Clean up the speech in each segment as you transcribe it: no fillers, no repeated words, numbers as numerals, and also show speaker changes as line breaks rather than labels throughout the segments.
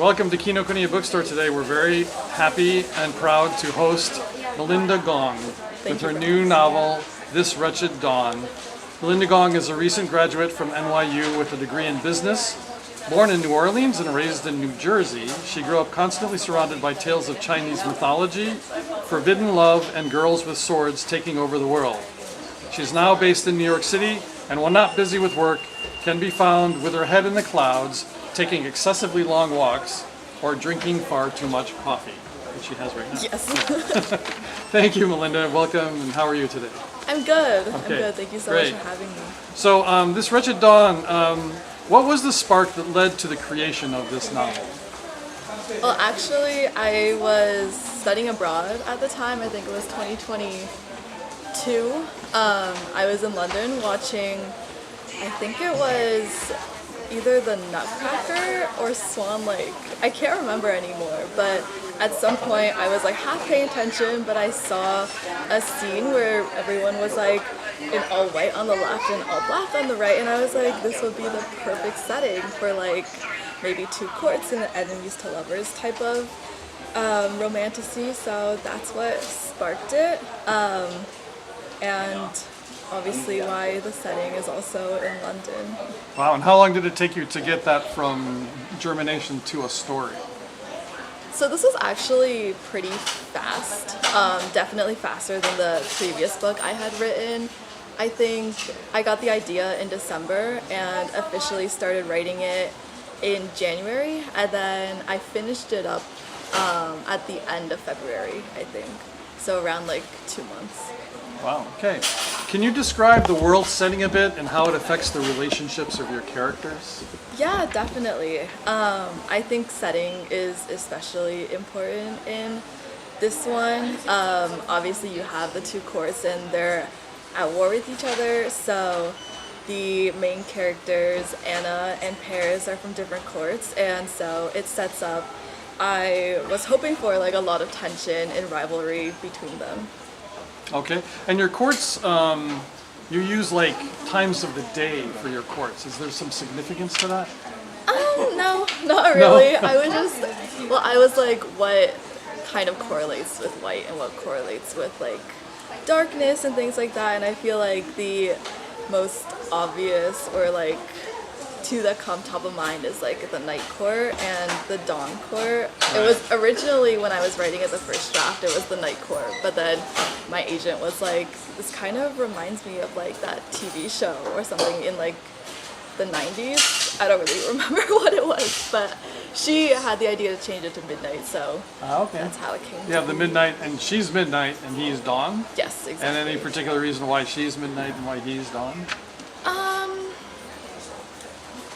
Welcome to Kinokuniya Bookstore today. We're very happy and proud to host Melinda Gong with her new novel, This Wretched Dawn. Melinda Gong is a recent graduate from NYU with a degree in business. Born in New Orleans and raised in New Jersey, she grew up constantly surrounded by tales of Chinese mythology, forbidden love, and girls with swords taking over the world. She's now based in New York City, and when not busy with work, can be found with her head in the clouds, taking excessively long walks, or drinking far too much coffee, which she has right now.
Yes.
Thank you, Melinda. Welcome, and how are you today?
I'm good.
Okay.
I'm good. Thank you so
Great.
much for having me.
So, This Wretched Dawn, what was the spark that led to the creation of this novel?
Well, actually, I was studying abroad at the time. I think it was 2022. I was in London watching, I think it was either The Nutcracker or Swan Lake. I can't remember anymore, but at some point I was like half paying attention, but I saw a scene where everyone was like in all white on the left and all black on the right, and I was like, this would be the perfect setting for like maybe two courts and enemies to lovers type of romantasy, so that's what sparked it. And obviously why the setting is also in London.
Wow, and how long did it take you to get that from germination to a story?
So this was actually pretty fast, definitely faster than the previous book I had written. I think I got the idea in December and officially started writing it in January, and then I finished it up at the end of February, I think. So around like 2 months.
Wow, okay. Can you describe the world setting a bit and how it affects the relationships of your characters?
Yeah, definitely. I think setting is especially important in this one. Obviously you have the two courts and they're at war with each other, so the main characters, Anna and Paris, are from different courts, and so it sets up, I was hoping for like a lot of tension and rivalry between them.
Okay, and your courts, you use like times of the day for your courts. Is there some significance to that?
No, not really.
No?
I was like, what kind of correlates with white and what correlates with like darkness and things like that, and I feel like the most obvious or like two that come top of mind is like the night court and the dawn court. It was originally, when I was writing it the first draft, it was the night court, but then my agent was like, this kind of reminds me of like that TV show or something in like the 90s. I don't really remember what it was, but she had the idea to change it to midnight, so
Okay.
that's how it came
You have
to
the
be.
midnight, and she's midnight and he's dawn?
Yes, exactly.
And any particular reason why she's midnight and why he's dawn?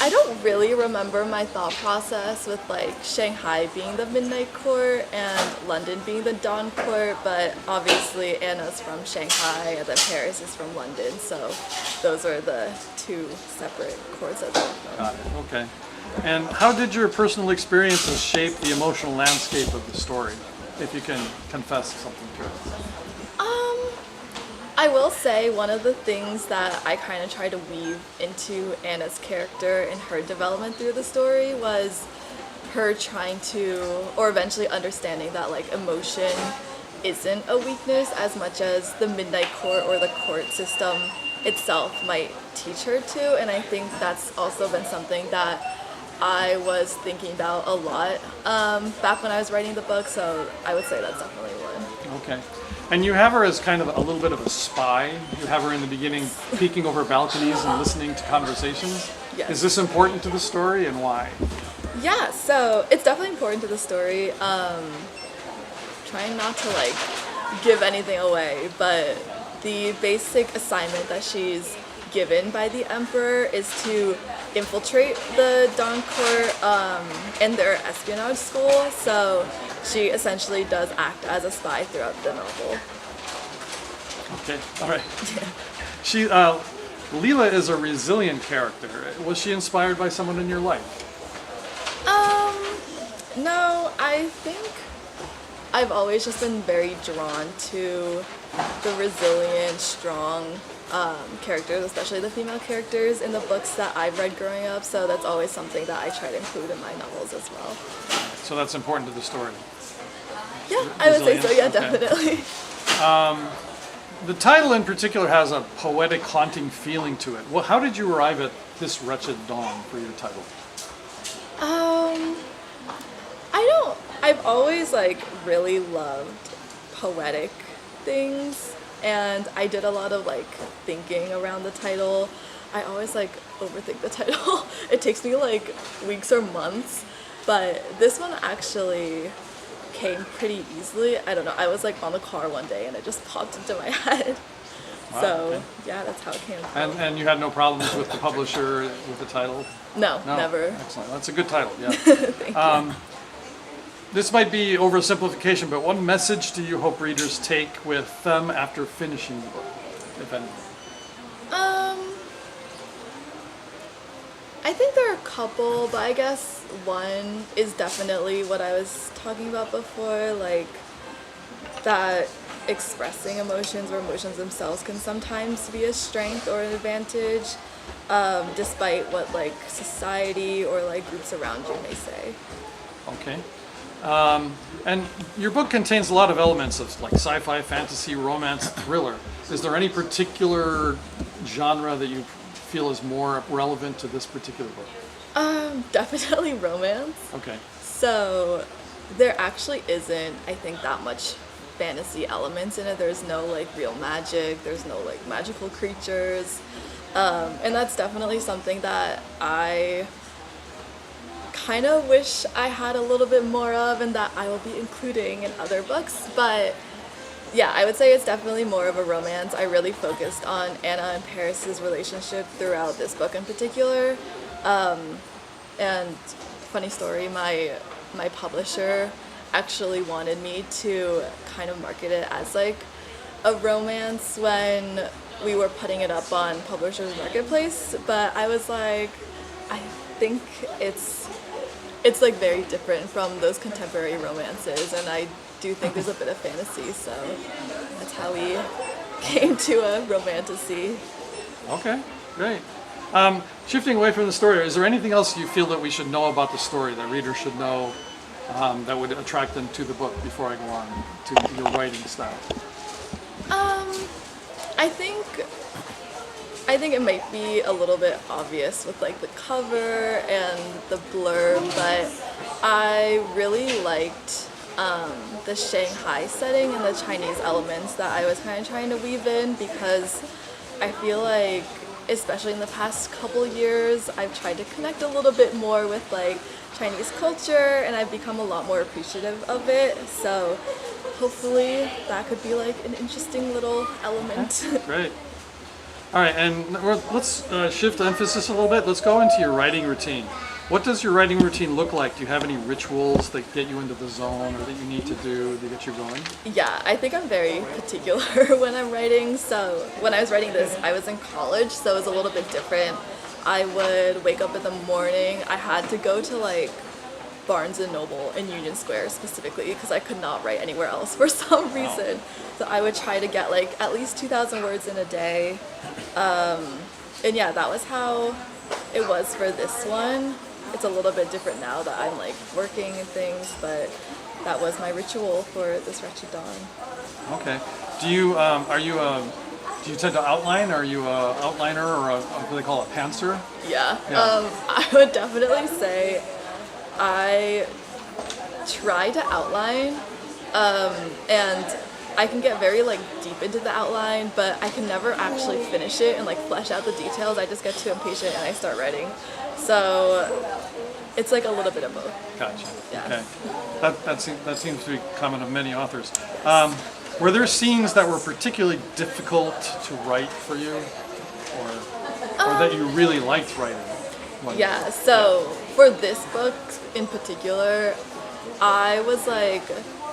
I don't really remember my thought process with like Shanghai being the midnight court and London being the dawn court, but obviously Anna's from Shanghai and then Paris is from London, so those are the two separate courts that they're from.
Got it, okay. And how did your personal experiences shape the emotional landscape of the story, if you can confess something to it?
I will say one of the things that I kind of tried to weave into Anna's character and her development through the story was her trying to, or eventually understanding that like emotion isn't a weakness as much as the midnight court or the court system itself might teach her to, and I think that's also been something that I was thinking about a lot back when I was writing the book, so I would say that's definitely one.
Okay. And you have her as kind of a little bit of a spy. You have her in the beginning peeking over balconies and listening to conversations.
Yes.
Is this important to the story, and why?
Yeah, so it's definitely important to the story. Trying not to like give anything away, but the basic assignment that she's given by the Emperor is to infiltrate the Dawn Court and their espionage school, so she essentially does act as a spy throughout the novel.
Okay, all right. She, Leela is a resilient character. Was she inspired by someone in your life?
No, I think I've always just been very drawn to the resilient, strong characters, especially the female characters in the books that I've read growing up. So that's always something that I try to include in my novels as well.
So that's important to the story.
Yeah, I would say so. Yeah,
Okay.
definitely.
The title in particular has a poetic, haunting feeling to it. Well, how did you arrive at This Wretched Dawn for your title?
I've always like really loved poetic things, and I did a lot of like thinking around the title. I always like overthink the title. It takes me like weeks or months, but this one actually came pretty easily. I don't know. I was like on the car one day and it just popped into my head.
Wow,
So
okay.
yeah, that's how it came about.
And you had no problems with the publisher with the title?
No,
No,
never.
Excellent. That's a good title. Yeah.
Thank you.
This might be oversimplification, but what message do you hope readers take with them after finishing the book, if anything?
I think there are a couple, but I guess one is definitely what I was talking about before, like that expressing emotions or emotions themselves can sometimes be a strength or an advantage, despite what like society or like groups around you may say.
Okay. And your book contains a lot of elements of like sci-fi, fantasy, romance, thriller. Is there any particular genre that you feel is more relevant to this particular book?
Definitely romance.
Okay.
So there actually isn't, I think, that much fantasy elements in it. There's no like real magic. There's no like magical creatures. And that's definitely something that I kind of wish I had a little bit more of and that I will be including in other books. But yeah, I would say it's definitely more of a romance. I really focused on Anna and Paris's relationship throughout this book in particular. And funny story, my publisher actually wanted me to kind of market it as like a romance when we were putting it up on Publishers Marketplace, but I was like, I think it's like very different from those contemporary romances, and I do think there's a bit of fantasy, so that's how we came to a romantasy.
Okay, great. Shifting away from the story, is there anything else you feel that we should know about the story that readers should know that would attract them to the book before I go on to your writing style?
I think it might be a little bit obvious with like the cover and the blurb, but I really liked the Shanghai setting and the Chinese elements that I was kind of trying to weave in, because I feel like, especially in the past couple years, I've tried to connect a little bit more with like Chinese culture, and I've become a lot more appreciative of it. So hopefully that could be like an interesting little element.
Great. All right, and let's shift emphasis a little bit. Let's go into your writing routine. What does your writing routine look like? Do you have any rituals that get you into the zone or that you need to do to get you going?
Yeah, I think I'm very particular when I'm writing. So when I was writing this, I was in college, so it was a little bit different. I would wake up in the morning. I had to go to like Barnes and Noble in Union Square specifically because I could not write anywhere else for some reason. So I would try to get like at least 2,000 words in a day. And yeah, that was how it was for this one. It's a little bit different now that I'm like working and things, but that was my ritual for This Wretched Dawn.
Okay. Do you do you tend to outline? Are you a outliner or what do they call it, pantser?
Yeah.
Yeah.
I would definitely say I try to outline, and I can get very like deep into the outline, but I can never actually finish it and like flesh out the details. I just get too impatient and I start writing. So it's like a little bit of both.
Gotcha.
Yeah.
Okay. That seems to be common of many authors. Were there scenes that were particularly difficult to write for you, or that you really liked writing?
Yeah, so for this book in particular, I was like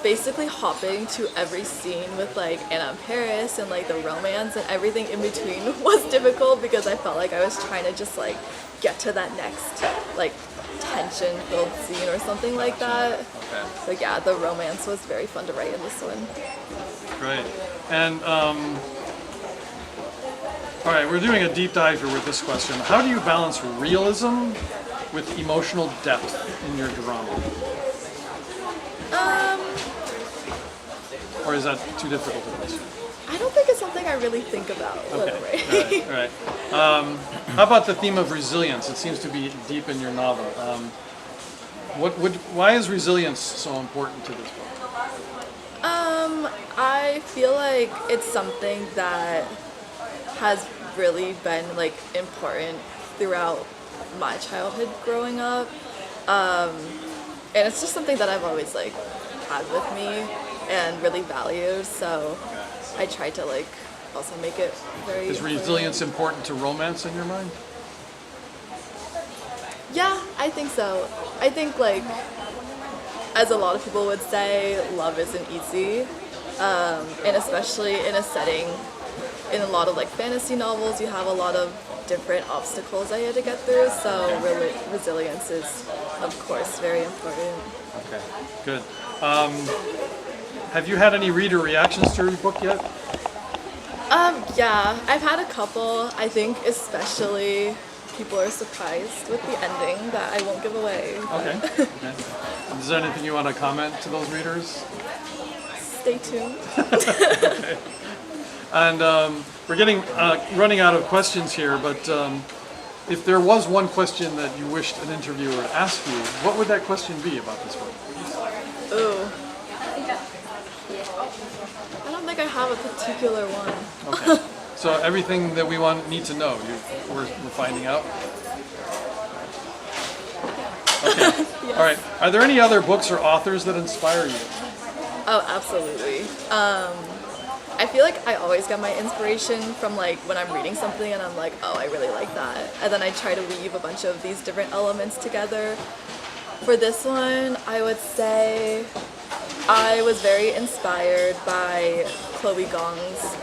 basically hopping to every scene with like Anna and Paris and like the romance, and everything in between was difficult because I felt like I was trying to just like get to that next like tension-filled scene or something like that.
Okay.
So yeah, the romance was very fun to write in this one.
Great. And all right, we're doing a deep dive here with this question. How do you balance realism with emotional depth in your drama? Or is that too difficult to answer?
I don't think it's something I really think about when I'm writing.
All right. How about the theme of resilience? It seems to be deep in your novel. Why is resilience so important to this book?
I feel like it's something that has really been like important throughout my childhood growing up, and it's just something that I've always like had with me and really valued. So I try to like also make it very.
Is resilience important to romance in your mind?
Yeah, I think so. I think like, as a lot of people would say, love isn't easy, and especially in a setting, in a lot of like fantasy novels, you have a lot of different obstacles that you have to get through. So resilience is, of course, very important.
Okay, good. Have you had any reader reactions to your book yet?
Yeah, I've had a couple. I think especially people are surprised with the ending that I won't give away.
Okay. Okay. Is there anything you want to comment to those readers?
Stay tuned.
Okay. And we're running out of questions here, but if there was one question that you wished an interviewer would ask you, what would that question be about this book?
Ooh. I don't think I have a particular one.
Okay. So everything that we need to know, we're finding out? Okay.
Yes.
All right. Are there any other books or authors that inspire you?
Oh, absolutely. I feel like I always get my inspiration from like when I'm reading something and I'm like, oh, I really like that. And then I try to weave a bunch of these different elements together. For this one, I would say I was very inspired by Chloe Gong's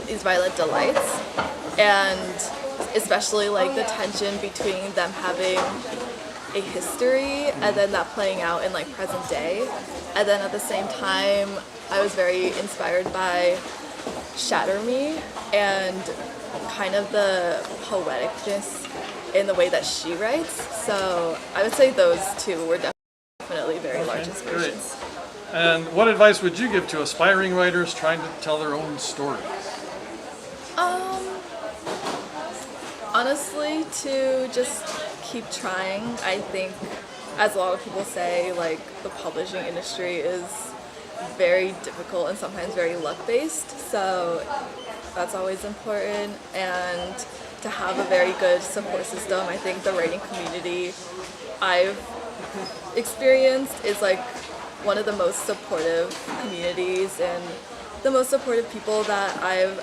These Violet Delights, and especially like the tension between them having a history and then that playing out in like present day. And then at the same time, I was very inspired by Shatter Me and kind of the poeticness in the way that she writes. So I would say those two were definitely very large inspirations.
Great. And what advice would you give to aspiring writers trying to tell their own stories?
Honestly, to just keep trying. I think, as a lot of people say, like the publishing industry is very difficult and sometimes very luck-based. So that's always important. And to have a very good support system. I think the writing community I've experienced is like one of the most supportive communities and the most supportive people that I've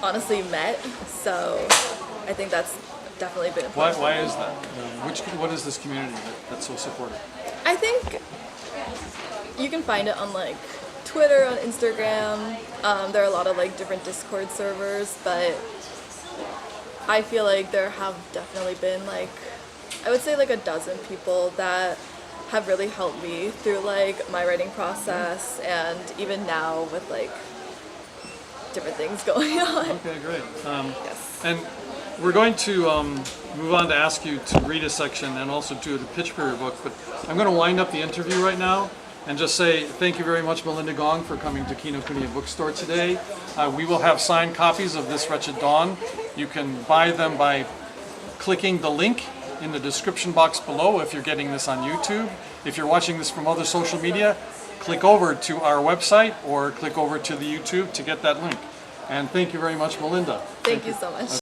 honestly met. So I think that's definitely been important.
Why is that? What is this community that's so supportive?
I think you can find it on like Twitter, on Instagram. There are a lot of like different Discord servers, but I feel like there have definitely been like, I would say like a dozen people that have really helped me through like my writing process and even now with like different things going on.
Okay, great.
Yes.
And we're going to move on to ask you to read a section and also to pitch for your book, but I'm going to wind up the interview right now and just say thank you very much, Melinda Gong, for coming to Kinokuniya Bookstore today. We will have signed copies of This Wretched Dawn. You can buy them by clicking the link in the description box below if you're getting this on YouTube. If you're watching this from other social media, click over to our website or click over to the YouTube to get that link. And thank you very much, Melinda.
Thank you so much.